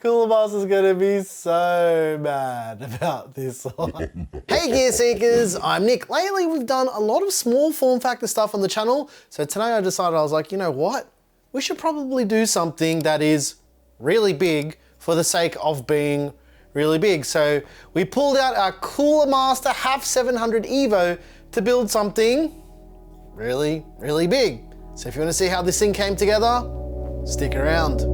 Cooler Master's gonna be so mad about this one. Hey Gear Seekers, I'm Nick. Lately we've done a lot of small form factor stuff on the channel, so today I decided, I was like, you know what? We should probably do something that is really big for the sake of being really big. So we pulled out our Cooler Master HAF 700 EVO to build something really, really big. So if you want to see how this thing came together, stick around.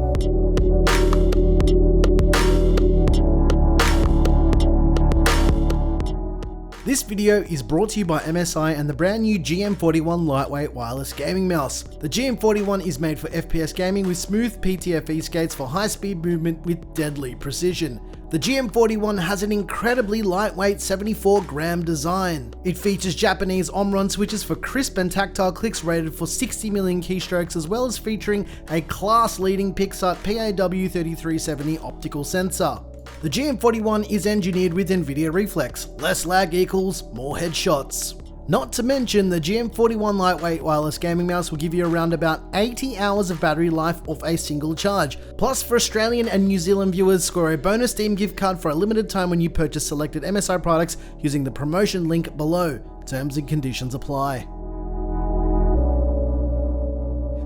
This video is brought to you by MSI and the brand new GM41 lightweight wireless gaming mouse. The GM41 is made for FPS gaming with smooth PTFE skates for high-speed movement with deadly precision. The GM41 has an incredibly lightweight 74-gram design. It features Japanese Omron switches for crisp and tactile clicks rated for 60 million keystrokes, as well as featuring a class-leading Pixart PAW3370 optical sensor. The GM41 is engineered with NVIDIA Reflex. Less lag equals more headshots. Not to mention, the GM41 lightweight wireless gaming mouse will give you around about 80 hours of battery life off a single charge. Plus, for Australian and New Zealand viewers, score a bonus Steam gift card for a limited time when you purchase selected MSI products using the promotion link below. Terms and conditions apply.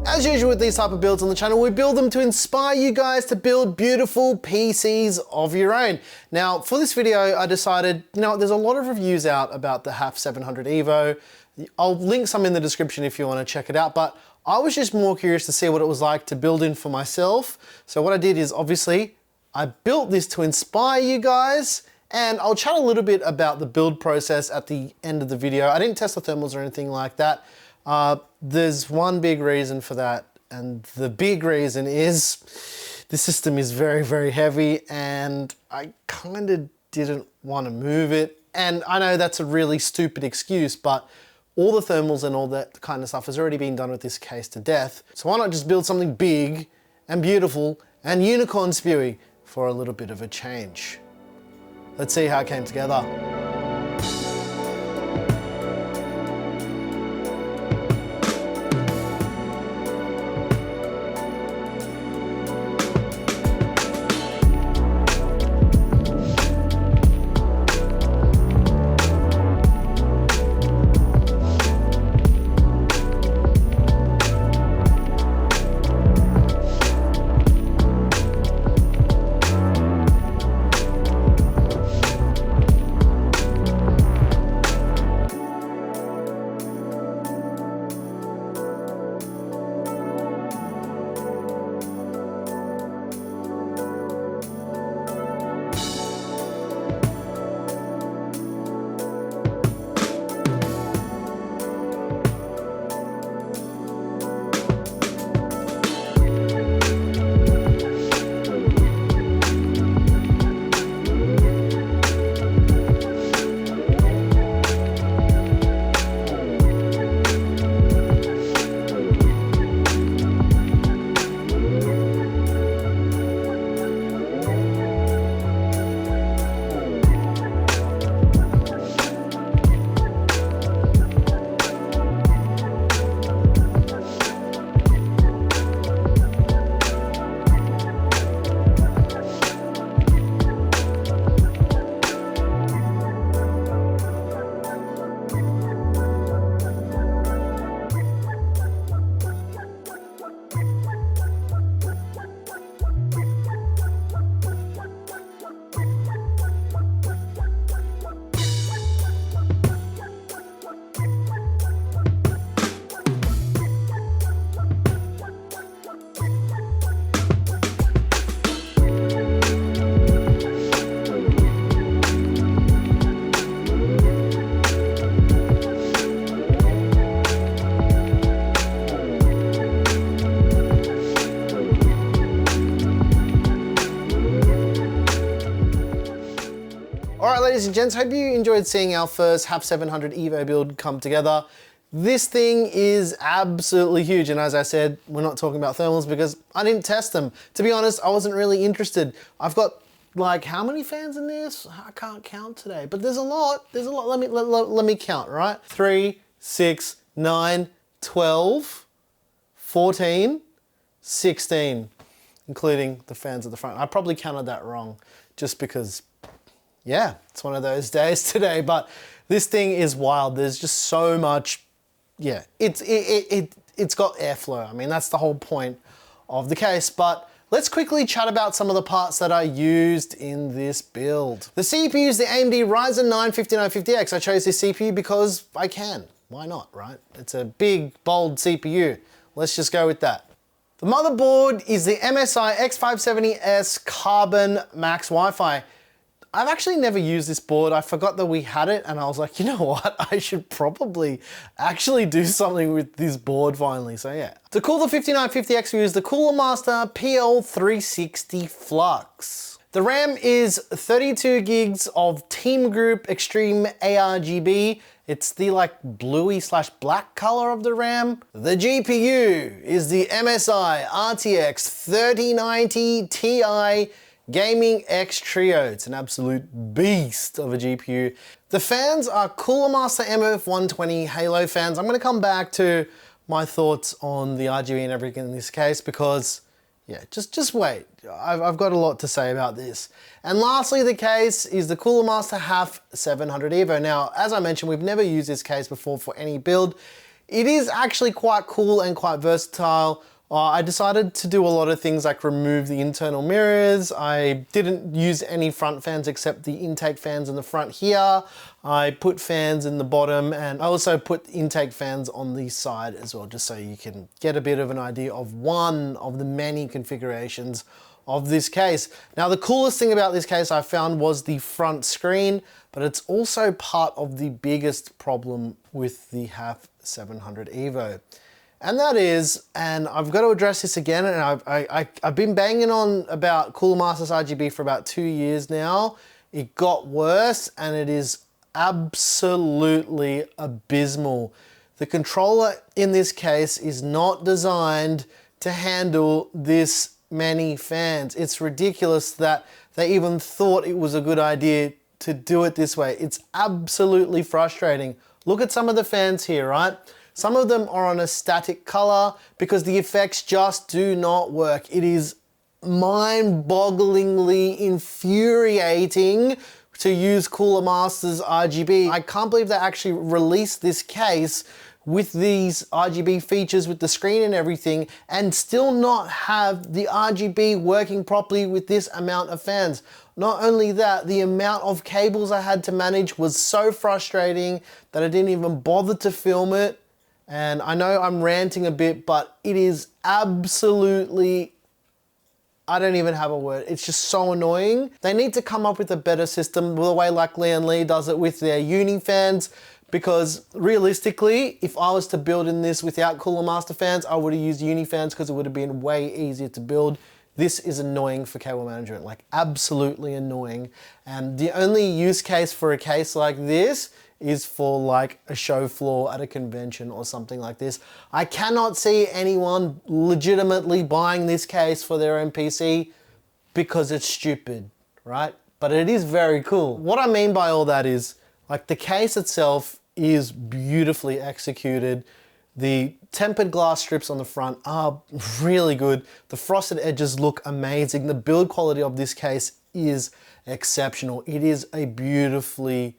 As usual with these type of builds on the channel, we build them to inspire you guys to build beautiful PCs of your own. Now, for this video, I decided, you know, there's a lot of reviews out about the HAF 700 EVO. I'll link some in the description if you want to check it out, but I was just more curious to see what it was like to build in for myself. So what I did is, obviously, I built this to inspire you guys, and I'll chat a little bit about the build process at the end of the video. I didn't test the thermals or anything like that. There's one big reason for that, and the big reason is the system is very, very heavy and I kind of didn't want to move it. And I know that's a really stupid excuse, but all the thermals and all that kind of stuff has already been done with this case to death. So why not just build something big and beautiful and unicorn spewy for a little bit of a change? Let's see how it came together. Alright ladies and gents, hope you enjoyed seeing our first HAF 700 EVO build come together. This thing is absolutely huge, and as I said, we're not talking about thermals because I didn't test them. To be honest, I wasn't really interested. I've got like, how many fans in this? I can't count today, but there's a lot. Let me count, right? 3, 6, 9, 12, 14, 16. including the fans at the front. I probably counted that wrong just because, yeah, it's one of those days today, but this thing is wild. There's just so much, yeah, it's got airflow. I mean, that's the whole point of the case, but let's quickly chat about some of the parts that I used in this build. The CPU is the AMD Ryzen 9 5950X. I chose this CPU because I can. Why not, right? It's a big, bold CPU. Let's just go with that. The motherboard is the MSI X570S Carbon Max Wi-Fi. I've actually never used this board. I forgot that we had it and I was like, you know what? I should probably actually do something with this board finally. So yeah. To cool the 5950X, we use the Cooler Master PL360 Flux. The RAM is 32 gigs of Team Group Extreme ARGB. It's the like bluey / black color of the RAM. The GPU is the MSI RTX 3090 Ti Gaming X Trio. It's an absolute beast of a GPU. The fans are Cooler Master MF120 Halo fans. I'm gonna come back to my thoughts on the RGB and everything in this case because, yeah, just wait. I've got a lot to say about this. And lastly, the case is the Cooler Master HAF 700 EVO. Now, as I mentioned, we've never used this case before for any build. It is actually quite cool and quite versatile. I decided to do a lot of things like remove the internal mirrors. I didn't use any front fans except the intake fans in the front here. I put fans in the bottom and I also put intake fans on the side as well, just so you can get a bit of an idea of one of the many configurations of this case. Now, the coolest thing about this case I found was the front screen, but it's also part of the biggest problem with the HAF 700 EVO. And that is, and I've got to address this again, and I've been banging on about Cooler Master's RGB for about 2 years now. It got worse and it is absolutely abysmal. The controller in this case is not designed to handle this many fans. It's ridiculous that they even thought it was a good idea to do it this way. It's absolutely frustrating. Look at some of the fans here, right? Some of them are on a static color because the effects just do not work. It is mind-bogglingly infuriating to use Cooler Master's RGB. I can't believe they actually released this case with these RGB features with the screen and everything and still not have the RGB working properly with this amount of fans. Not only that, the amount of cables I had to manage was so frustrating that I didn't even bother to film it. And I know I'm ranting a bit, but it is absolutely, I don't even have a word. It's just so annoying. They need to come up with a better system the way like Lian Li does it with their uni fans, because realistically, if I was to build in this without Cooler Master fans, I would have used uni fans because it would have been way easier to build. This is annoying for cable management, like absolutely annoying. And the only use case for a case like this is for like a show floor at a convention or something like this. I cannot see anyone legitimately buying this case for their own PC because it's stupid, right? But it is very cool. What I mean by all that is, like, the case itself is beautifully executed. The tempered glass strips on the front are really good. The frosted edges look amazing. The build quality of this case is exceptional. It is a beautifully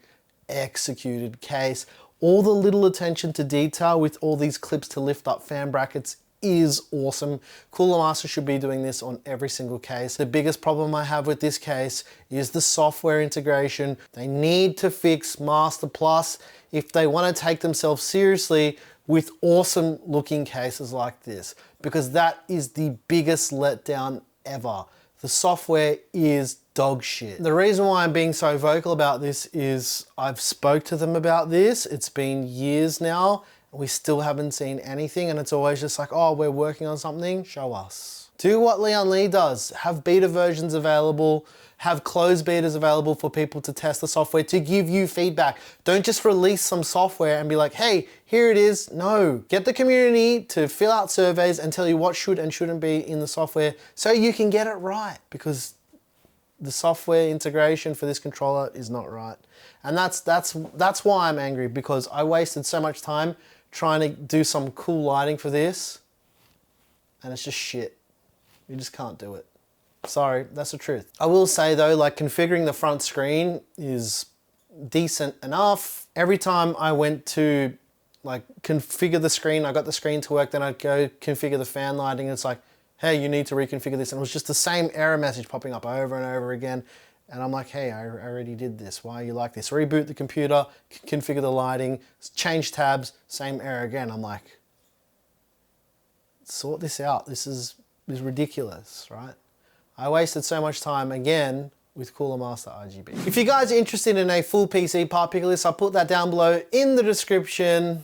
executed case. All the little attention to detail with all these clips to lift up fan brackets is awesome. Cooler Master should be doing this on every single case. The biggest problem I have with this case is the software integration. They need to fix Master Plus if they want to take themselves seriously with awesome looking cases like this, because that is the biggest letdown ever. The software is dog shit. The reason why I'm being so vocal about this is I've spoke to them about this. It's been years now. We still haven't seen anything, and it's always just like, oh, we're working on something, show us. Do what Lian Li does. Have beta versions available, have closed betas available for people to test the software, to give you feedback. Don't just release some software and be like, hey, here it is. No, get the community to fill out surveys and tell you what should and shouldn't be in the software so you can get it right, because the software integration for this controller is not right. And that's why I'm angry, because I wasted so much time trying to do some cool lighting for this, and it's just shit. You just can't do it. Sorry, that's the truth. I will say though, like configuring the front screen is decent enough. Every time I went to like configure the screen, I got the screen to work, then I'd go configure the fan lighting. And it's like, hey, you need to reconfigure this. And it was just the same error message popping up over and over again. And I'm like, hey, I already did this. Why are you like this? Reboot the computer, configure the lighting, change tabs, same error again. I'm like, sort this out. This is ridiculous, right? I wasted so much time again with Cooler Master RGB. If you guys are interested in a full PC part picker list, I'll put that down below in the description.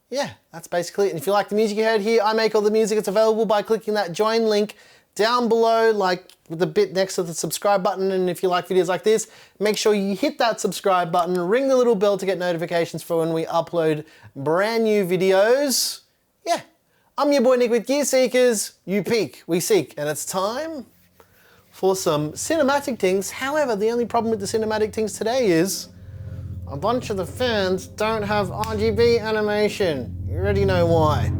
Yeah, that's basically it. And if you like the music you heard here, I make all the music. It's available by clicking that join link down below, like with the bit next to the subscribe button. And if you like videos like this, make sure you hit that subscribe button, ring the little bell to get notifications for when we upload brand new videos. Yeah, I'm your boy Nick with Gear Seekers. You peek, we seek, and it's time for some cinematic things. However, the only problem with the cinematic things today is a bunch of the fans don't have RGB animation. You already know why.